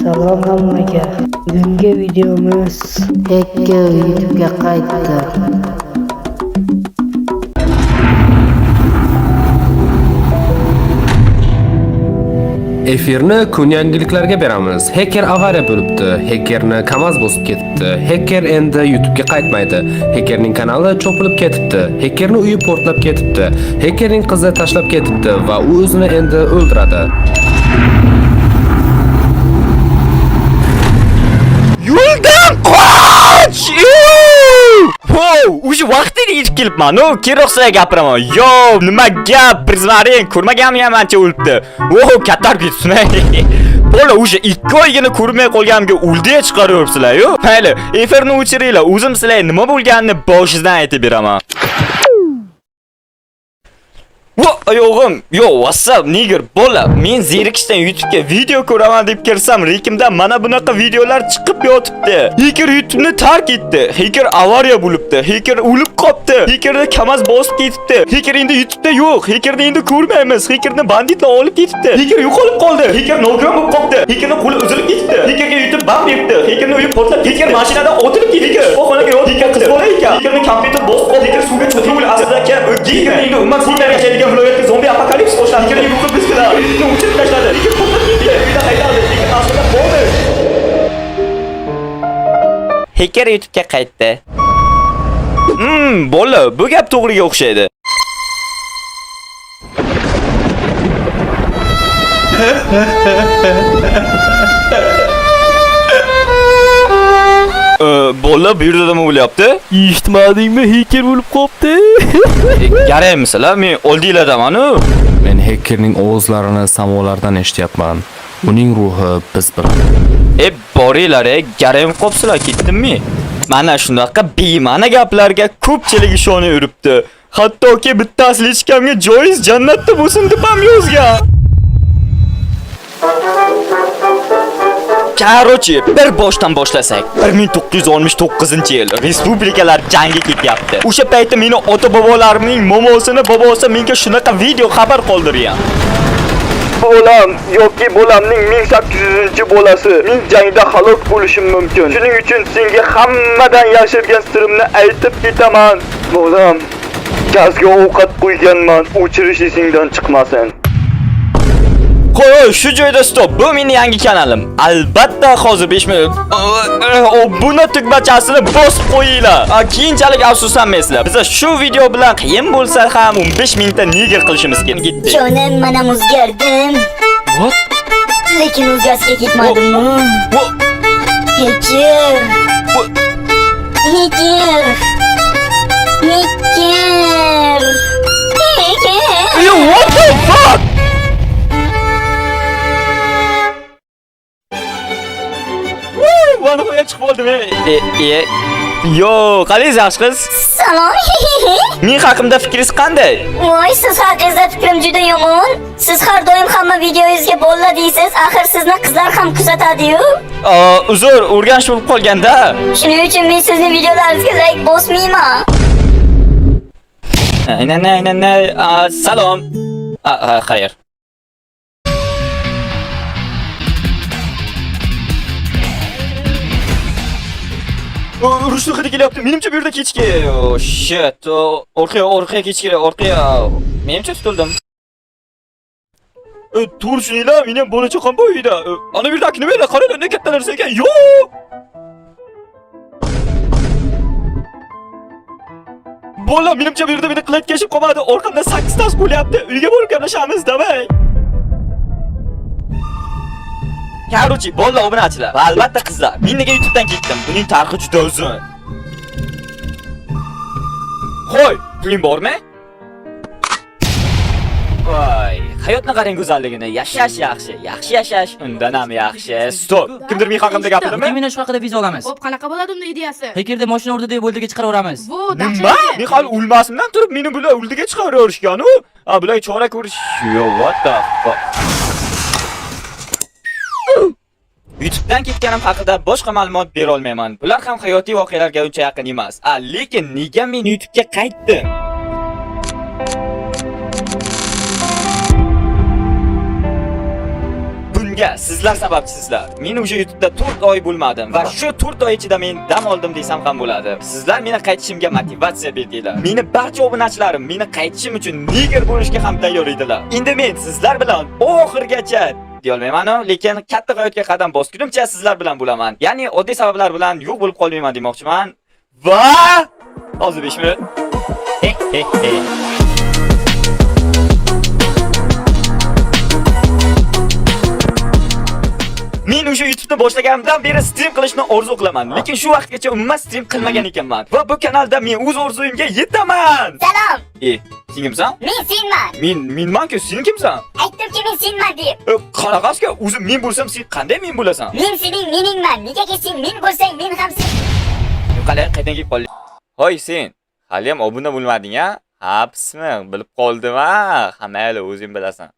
Salom hammaga. Bugungi videomiz hacker YouTube'ga qaytdi. Efirni kun yangiliklarga beramiz. Hacker avariya bo'libdi. Hackerni KAMAZ bosib ketibdi. Hacker endi YouTube'ga qaytmaydi. Hackerning kanali cho'qilib ketibdi. Hackerning uyi portlab ketibdi. Hackerning qizi tashlab ketibdi va u o'zini endi o'ldiradi. Yo'ldan qoch! O'sha vaqtida yetib kelibman. Keroqsa gapiraman. Yo, nima gap? Prizmaring ko'rmaganmi ancha o'libdi. Kattar ketsin. Bola o'sha 2 oygina ko'rmay qolganimga o'ldiga chiqaryapsizlar-ku. Mayli, efirni o'chiringlar. O'zim sizlarga nima bo'lganini boshingizdan aytib beraman. Oyog'im, WhatsApp nigger bola, men zerikishdan YouTube'ga video ko'raman deb kirsam, rekimda mana bunaqa videolar chiqib yotibdi. Hacker YouTube'ni tark etdi. Hacker avariya bo'libdi. Hacker o'lib qopti. Hackerni KAMAZ bosib ketibdi. Hacker endi YouTube'da yo'q. Hackerni endi ko'rmaymiz. Hackerni banditlar olib ketibdi. Hacker yo'qolib qoldi. Hacker nogiron bo'lib qopti. Hackerni qo'li uzilib ketibdi. Hackerga YouTube bam beribdi. Hackerni uyi portlab, hacker mashinadan otilib ketdi. Xonaga yot hacker qiz bola ekan. Hackerni kompyuter bosib qoldi. Hacker suvga cho'kib aslida kam. Hacker endi umuman suvda yashaydigan viloyatda zombi apokalips boshladi. Hacker yo'qib bizlar. Uyni o'chirib tashladi. Hacker portlab ketdi. Uyda haydadi. Hacker aslida bo'ldi. Hacker YouTube'ga qaytdi. Bola, bu gap to'g'riga o'xshaydi. Bola, bu yerda nima bo'lyapti? Eshitmadingmi? Hacker bo'lib qopti. Garaymisizlar, men oldinglardaman-ku. Men hackerning ovozlarini samolardan eshityapman. Uning ruhi biz bilan. Boringlar, garayim qopsizlar, ketdimmi? Mana shunaqa bema'ni gaplarga ko'pchilik ishonib yuribdi. Hattoki bittasi hechkamga joiz jannatda bo'lsin deb ham yozgan. Qarochi, bir boshdan boshlasak. 1969-yil respublikalar jangi ketyapti. O'sha paytda meni ota-bobolarimning momosini bobosi menga shunaqa video xabar qoldirgan. Bolam yoki bolamning 1800-bolasi men jangda halok bo'lishim mumkin. Shuning uchun senga hammadan yashirgan sirimni aytib ketaman. Bolam, gazga ovqat qo'yganman, o'chirish esingdan chiqmasin. Qo'y, shu joyda stop. Bu mening yangi kanalim. Albatta hozir 5 minut. Buni tugmachasini bosib qo'yinglar. Keyinchalik afsuslanmaysizlar. Biz shu video bilan qiyin bo'lsa ham 15 minutda nigger qilishimiz kerak. Jonim, mana o'zgardim. What? Lekin o'zgarishga ketmadim-ku. Hacker. Yo, what the fuck? Bana qo'ya chiqib oldim. Yo, qalingiz yaxshi qiz? Salom. Men haqimda fikringiz qanday? Voy, siz haqingizda fikrim juda yomon. Siz har doim hamma videoyingizga bolla deysiz, axir sizni qizlar ham kuzatadi-yu. Uzr, o'rganish bo'lib qolganda. Shuning uchun men sizning videolaringizga like bosmayman. Salom. Xayr. Urushni hidi kelyapti. Menimcha bu yerda kechki. Shit. Orqaga kech kerak. Orqaga. Menimcha tutildim. Turishinglar, men ham bola chaqam bor uyda. Ana bu yerdagi nima edi? Qarang, ne katta narsa ekan. Yo! Bola, menimcha bu yerda meni qilatkashib qolmadi. Orqamda 8 tas bo'lyapti. Uyga borib gaplashamiz, davay. Qarochi, bola obunachilar va albatta qizlar. Men nega YouTube'dan ketdim? Buning tarixi juda uzun. Qo'y, puling bormi? Voy, hayotni qarang go'zalligini. Yashash yaxshi, yaxshi yashash undan ham yaxshi. Stop. Kimdir men haqimda gapirdimi? Meni shu haqida viza olamiz. Xo'p, qanaqa bo'ladi unda ideyasi? Hackerda mashina urdi deb o'ldiga chiqaraveramiz. Bu Nima? Men hali o'lmasimdan turib meni bular o'ldiga chiqaraverishgan-ku. Bular chora ko'rish. Yo, what the fuck? YouTube'dan ketganim haqida boshqa ma'lumot bera olmayman. Bular ham hayotiy voqealarga uncha yaqin emas. Lekin nega men YouTube'ga qaytdim? Bunga sizlar sababchisizlar. Men o'sha YouTube'da 4 oy bo'lmadim va shu 4 oy ichida men dam oldim desam ham bo'ladi. Sizlar meni qaytishimga motivatsiya berdinglar. Meni barcha obunachilarim meni qaytishim uchun niger bo'lishga ham tayyor edilar. Endi men sizlar bilan oxirgacha deyolmayman, lekin katta hayotga qadam bosgunimcha sizlar bilan bo'laman. Ya'ni oddiy sabablar bilan yo'q bo'lib qolmayman demoqchiman. Va hozir 5 minut. Men o'sha YouTube'ni boshlaganimdan beri stream qilishni orzu qilaman, lekin shu vaqtgacha umuman stream qilmagan ekanman. Va bu kanalda men o'z orzuyimga yetaman. Salom. Sen kimsan? Men senman. Menmanku, sen kimsan? Aytdimki men senman deb. Qanaqasiga? O'zim men bo'lsam, sen qanday men bo'lasan? Men sening meningman. Negaki sen men bo'lsang, men ham sen. Qalay qaydan kelib qolding? Hoy sen, hali ham obuna bo'lmading-a? Hapsmi? Bilib qoldim-a? Hammaylar o'zing bilasan.